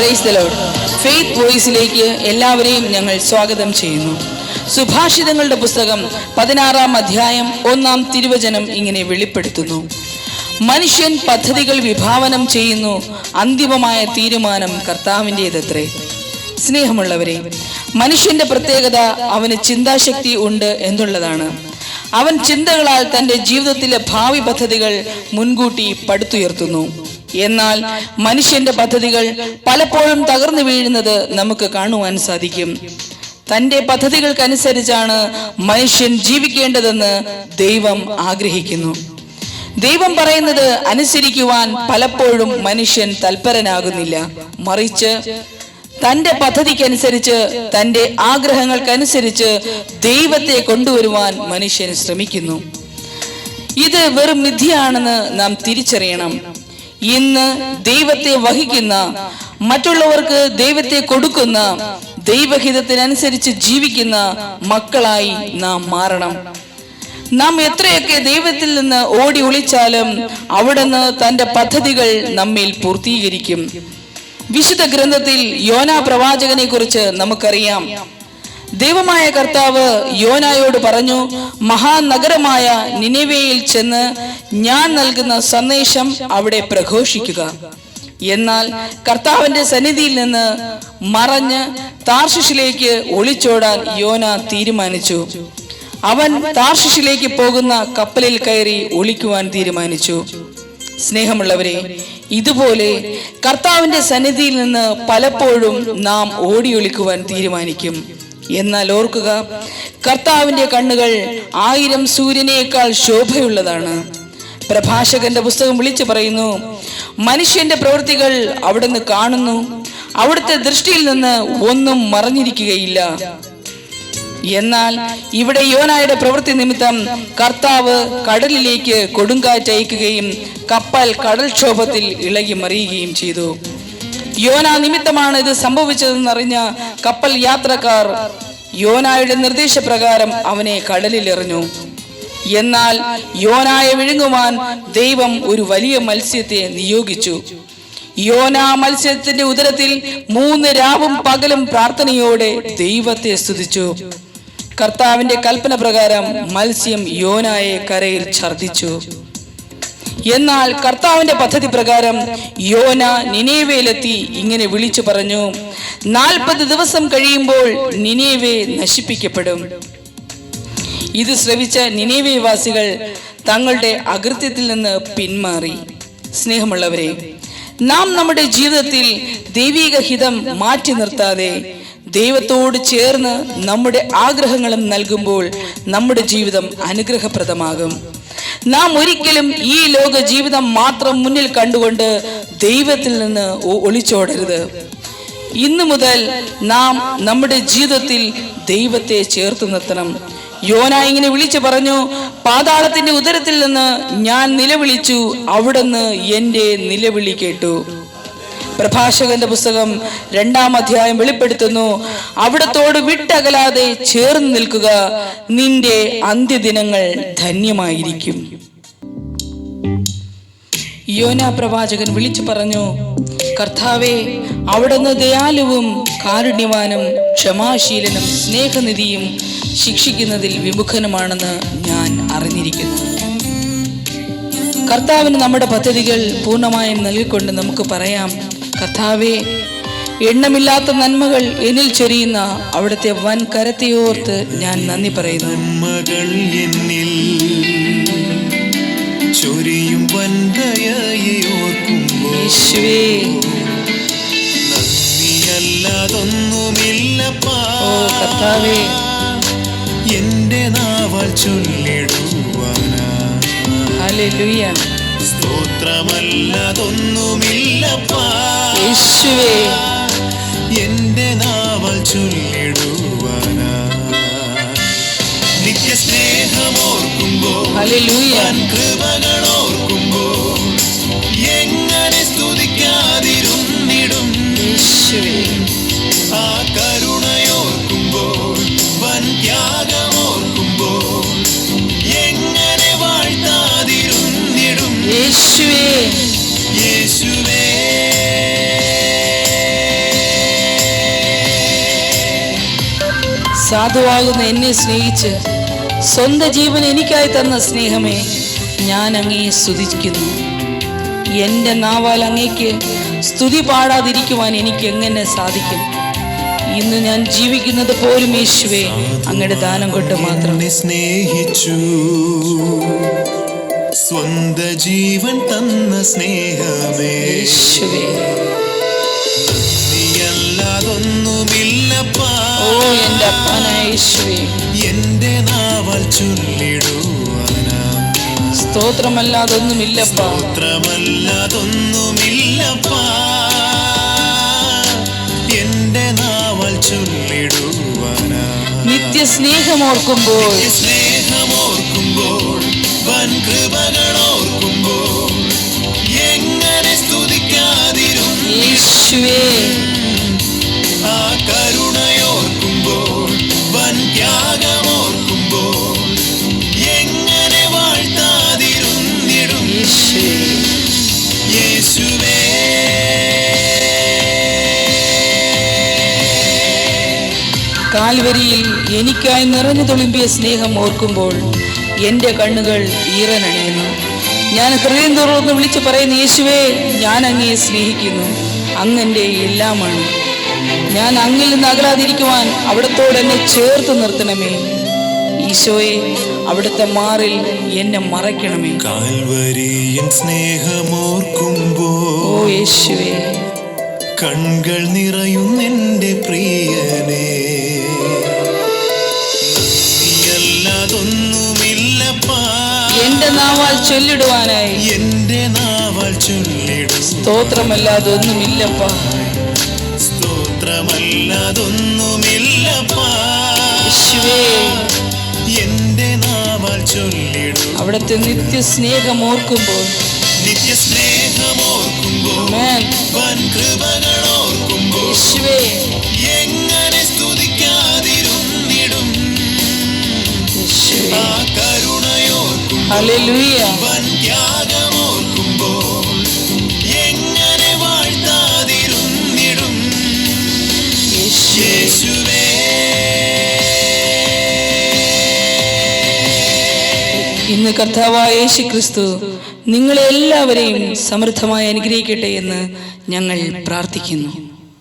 Praise the Lord. Faith വോയിസിലേക്ക് എല്ലാവരെയും ഞങ്ങൾ സ്വാഗതം ചെയ്യുന്നു. സുഭാഷിതങ്ങളുടെ പുസ്തകം 16-ാം അധ്യായം 1-ാം തിരുവചനം ഇങ്ങനെ വെളിപ്പെടുത്തുന്നു: മനുഷ്യൻ പദ്ധതികൾ വിഭാവനം ചെയ്യുന്നു, അന്തിമമായ തീരുമാനം കർത്താവിൻ്റെതത്രേ. സ്നേഹമുള്ളവരെ, മനുഷ്യന്റെ പ്രത്യേകത അവന് ചിന്താശക്തി ഉണ്ട് എന്നുള്ളതാണ്. അവൻ ചിന്തകളാൽ തൻ്റെ ജീവിതത്തിലെ ഭാവി പദ്ധതികൾ മുൻകൂട്ടി പടുത്തുയർത്തുന്നു. എന്നാൽ മനുഷ്യന്റെ പദ്ധതികൾ പലപ്പോഴും തകർന്നു വീഴുന്നത് നമുക്ക് കാണുവാൻ സാധിക്കും. തൻ്റെ പദ്ധതികൾക്കനുസരിച്ചാണ് മനുഷ്യൻ ജീവിക്കേണ്ടതെന്ന് ദൈവം ആഗ്രഹിക്കുന്നു. ദൈവം പറയുന്നത് അനുസരിക്കുവാൻ പലപ്പോഴും മനുഷ്യൻ തൽപരനാകുന്നില്ല. മറിച്ച് തൻ്റെ പദ്ധതിക്കനുസരിച്ച്, തൻ്റെ ആഗ്രഹങ്ങൾക്കനുസരിച്ച് ദൈവത്തെ കൊണ്ടുവരുവാൻ മനുഷ്യൻ ശ്രമിക്കുന്നു. ഇത് വെറും മിഥ്യയാണെന്ന് നാം തിരിച്ചറിയണം. ഇന്ന് ദൈവത്തെ വഹിക്കുന്ന, മറ്റുള്ളവർക്ക് ദൈവത്തെ കൊടുക്കുന്ന, ദൈവഹിതത്തിനനുസരിച്ച് ജീവിക്കുന്ന മക്കളായി നാം മാറണം. നാം എത്രയൊക്കെ ദൈവത്തിൽ നിന്ന് ഓടി ഒളിച്ചാലും അവിടുന്ന് തൻ്റെ പദ്ധതികൾ നമ്മിൽ പൂർത്തീകരിക്കും. വിശുദ്ധ ഗ്രന്ഥത്തിൽ യോനാ പ്രവാചകനെ കുറിച്ച് നമുക്കറിയാം. ദൈവമായ കർത്താവ് യോനായോട് പറഞ്ഞു, മഹാനഗരമായ നിനെവേയിൽ ചെന്ന് ഞാൻ നൽകുന്ന സന്ദേശം അവിടെ പ്രഘോഷിക്കുക. എന്നാൽ കർത്താവിന്റെ സന്നിധിയിൽ നിന്ന് മറഞ്ഞ് താർശിഷിലേക്ക് ഒളിച്ചോടാൻ യോന തീരുമാനിച്ചു. അവൻ താർശിഷിലേക്ക് പോകുന്ന കപ്പലിൽ കയറി ഒളിക്കുവാൻ തീരുമാനിച്ചു. സ്നേഹമുള്ളവരെ, ഇതുപോലെ കർത്താവിന്റെ സന്നിധിയിൽ നിന്ന് പലപ്പോഴും നാം ഓടിയൊളിക്കുവാൻ തീരുമാനിക്കും. എന്നാൽ ഓർക്കുക, കർത്താവിന്റെ കണ്ണുകൾ 1000 സൂര്യനേക്കാൾ ശോഭയുള്ളതാണ്. പ്രഭാഷകന്റെ പുസ്തകം വിളിച്ചു പറയുന്നു, മനുഷ്യന്റെ പ്രവൃത്തികൾ അവിടുന്ന് കാണുന്നു, അവിടുത്തെ ദൃഷ്ടിയിൽ നിന്ന് ഒന്നും മറഞ്ഞിരിക്കുകയില്ല. എന്നാൽ ഇവിടെ യോനായുടെ പ്രവൃത്തി നിമിത്തം കർത്താവ് കടലിലേക്ക് കൊടുങ്കാറ്റ് അയക്കുകയും കപ്പൽ കടൽക്ഷോഭത്തിൽ ഇളകി മറിയുകയും ചെയ്തു. യോന നിമിത്തമാണ് ഇത് സംഭവിച്ചതെന്നറിഞ്ഞ കപ്പൽ യാത്രക്കാർ യോനായുടെ നിർദ്ദേശപ്രകാരം അവനെ കടലിൽ എറിഞ്ഞു. എന്നാൽ യോനായെ വിഴുങ്ങുവാൻ ദൈവം ഒരു വലിയ മത്സ്യത്തെ നിയോഗിച്ചു. യോന മത്സ്യത്തിന്റെ ഉദരത്തിൽ 3 രാവും പകലും പ്രാർത്ഥനയോടെ ദൈവത്തെ സ്തുതിച്ചു. കർത്താവിന്റെ കൽപ്പന പ്രകാരം മത്സ്യം യോനായെ കരയിൽ ഛർദിച്ചു. എന്നാൽ കർത്താവിന്റെ പദ്ധതി പ്രകാരം യോന നിനേവയിലെത്തി ഇങ്ങനെ വിളിച്ചു പറഞ്ഞു: 40 ദിവസം കഴിയുമ്പോൾ നിനേവെ നശിപ്പിക്കപ്പെടും. ഇത് ശ്രവിച്ച നിനേവെവാസികൾ തങ്ങളുടെ അകൃത്യത്തിൽ നിന്ന് പിന്മാറി. സ്നേഹമുള്ളവരെ, നാം നമ്മുടെ ജീവിതത്തിൽ ദൈവിക ഹിതം മാറ്റി നിർത്താതെ ദൈവത്തോട് ചേർന്ന് നമ്മുടെ ആഗ്രഹങ്ങളും നൽകുമ്പോൾ നമ്മുടെ ജീവിതം അനുഗ്രഹപ്രദമാകും. നാം ഒരിക്കലും ഈ ലോക ജീവിതം മാത്രം മുന്നിൽ കണ്ടുകൊണ്ട് ദൈവത്തിൽ നിന്ന് ഒളിച്ചോടരുത്. ഇന്നു മുതൽ നാം നമ്മുടെ ജീവിതത്തിൽ ദൈവത്തെ ചേർത്ത് നിർത്തണം. യോന ഇങ്ങനെ വിളിച്ചു പറഞ്ഞു: പാതാളത്തിന്റെ ഉദരത്തിൽ നിന്ന് ഞാൻ നിലവിളിച്ചു, അവിടുന്ന് എൻ്റെ നിലവിളി കേട്ടു. പ്രഭാഷകന്റെ പുസ്തകം 2-ാം അധ്യായം വെളിപ്പെടുത്തുന്നു, അവിടത്തോട് വിട്ടകലാതെ ചേർന്ന് നിൽക്കുക, നിന്റെ അന്ത്യദിനങ്ങൾ ധന്യമായിരിക്കും. യോന പ്രവാചകൻ വിളിച്ചു പറഞ്ഞു: കർത്താവേ, അവിടുന്ന് ദയാലുവും കാരുണ്യവാനും ക്ഷമാശീലനും സ്നേഹനിധിയും ശിക്ഷിക്കുന്നതിൽ വിമുഖനുമാണെന്ന് ഞാൻ അറിഞ്ഞിരിക്കുന്നു. കർത്താവിന് നമ്മുടെ പദ്ധതികൾ പൂർണ്ണമായും നൽകിക്കൊണ്ട് നമുക്ക് പറയാം: കർത്താവേ, എണ്ണമില്ലാത്ത നന്മകൾ എന്നിൽ ചൊരിയുന്ന അവിടുത്തെ വൻ കരത്തെയോർത്ത് ഞാൻ നന്ദി പറയുന്നു. നന്മകൾ എന്നിൽ ചൊരിയും വൻ ദയയെ ഓർക്കുമ്പോൾ യേശുവേ, നന്ദിയല്ലാതൊന്നുമില്ലപ്പാ. ഓ കർത്താവേ, എന്റെ നാവാൽ ചൊല്ലിടുവാനാ ഹല്ലേലൂയ, സ്തോത്രമല്ലാതൊന്നുമില്ലപ്പാ. യേശുവേ, എന്റെ നാവാൽ ചൊല്ലിടുവാനാ നിത്യസ്നേഹമോർക്കുമ്പോൾ, ഹല്ലേലൂയ, കൃപകൾ ഓർക്കുമ്പോൾ എങ്ങനെ സ്തുതിക്കാതിരുന്നിടും. യേശുവേ, ആ കരുണയോർക്കുമ്പോൾ, വൻ ത്യാഗമോർക്കുമ്പോൾ എങ്ങനെ വാഴ്ത്താതിരുന്നിടും. യേശുവേ, യേശുവേ, സാധുവാകുന്ന എന്നെ സ്നേഹിച്ച് സ്വന്തം ജീവൻ എനിക്കായി തന്ന സ്നേഹമേ, ഞാൻ അങ്ങയെ സ്തുതിക്കുന്നു. എൻ്റെ നാവാൽ അങ്ങേക്ക് സ്തുതി പാടാതിരിക്കുവാൻ എനിക്ക് എങ്ങനെ സാധിക്കും? ഇന്ന് ഞാൻ ജീവിക്കുന്നത് പോലും യേശുവേ അങ്ങയുടെ ദാനം കൊണ്ട് മാത്രം. സ്നേഹിച്ചു സ്വന്ത ജീവൻ തന്ന സ്നേഹമേ, യേശുവേ നീയല്ലാതൊന്നുമില്ലപ്പാ. ഓ എൻ്റെ അപ്പനായ യേശുവേ, എന്റെ നാവാൽ ചൊല്ലിടുവാനാ സ്തോത്രമല്ലാതൊന്നുമില്ലപ്പാ. സ്തോത്രമല്ലാതൊന്നുമില്ലപ്പാ. എന്റെ നാവാൽ ചൊല്ലിടുവാനാ നിത്യസ്നേഹമോർക്കുമ്പോൾ, സ്നേഹമോർക്കുമ്പോൾ, വൻ കൃപകളോർക്കുമ്പോൾ, എങ്ങനെ സ്തുതിക്കാതിരുന്നു യേശുവേ ആ കരുണയോർക്കുമ്പോൾ, വൻ ത്യാഗമോർക്കുമ്പോൾ, എങ്ങനെ വാഴ്ത്താതിരുന്നിടും യേശുവേ. യേശുവേ. കാൽവരിയിൽ എനിക്കായി നിറഞ്ഞു തുളുമ്പിയ സ്നേഹം ഓർക്കുമ്പോൾ എൻ്റെ കണ്ണുകൾ ഈറനണിയുന്നു. ഞാൻ ഹൃദയം തുറന്ന് വിളിച്ചു പറയുന്നു, യേശുവേ ഞാൻ അങ്ങയെ സ്നേഹിക്കുന്നു, അങ്ങൻ്റെ എല്ലാമാണ്. ഞാൻ അങ്ങിൽ നിന്ന് അകലാതിരിക്കുവാൻ അവിടത്തോട് എന്നെ ചേർത്ത് നിർത്തണമേ. ഈശോയെ, അവിടുത്തെ മാറിൽ എന്നെ മറയ്ക്കണമേ. കാൽവരിയൻ സ്നേഹമോർക്കുമ്പോൾ, ഓ യേശുവേ, കൺകൾ നിറയുന്നെൻ്റെ പ്രിയനേ. നീയല്ലാതൊന്നുമില്ലപ്പാ. എൻ്റെ നാവാൽ ചൊല്ലിടുവാനായി, എന്റെ നാവാൽ ചൊല്ലിടും സ്തോത്രമല്ലാതൊന്നുമില്ലപ്പാ. സ്തോത്രമല്ലാതൊന്നുമില്ലപ്പാ. യേശുവേ, എന്റെ നാവാൽ ചൊല്ലിടും അവിടുത്തെ നിത്യസ്നേഹം ഓർക്കുമ്പോൾ, നിത്യസ്നേഹമോർക്കുമ്പോൾ, ആമേൻ. വൻ കൃപകളോർക്കുമ്പോൾ, യേശുവേ, എങ്ങനെ സ്തുതിക്കാതിരുന്നിടും യേശുവേ. ആ കരുണയോർക്കുമ്പോൾ, ഹല്ലേലൂയ. വൻ ത്യാഗമോർക്കുമ്പോൾ, എങ്ങനെ വാഴ്ത്താതിരുന്നിടും യേശുവേ. ഇന്ന് കർത്താവായ യേശു ക്രിസ്തു നിങ്ങളെ എല്ലാവരെയും സമൃദ്ധമായി അനുഗ്രഹിക്കട്ടെ എന്ന് ഞങ്ങൾ പ്രാർത്ഥിക്കുന്നു.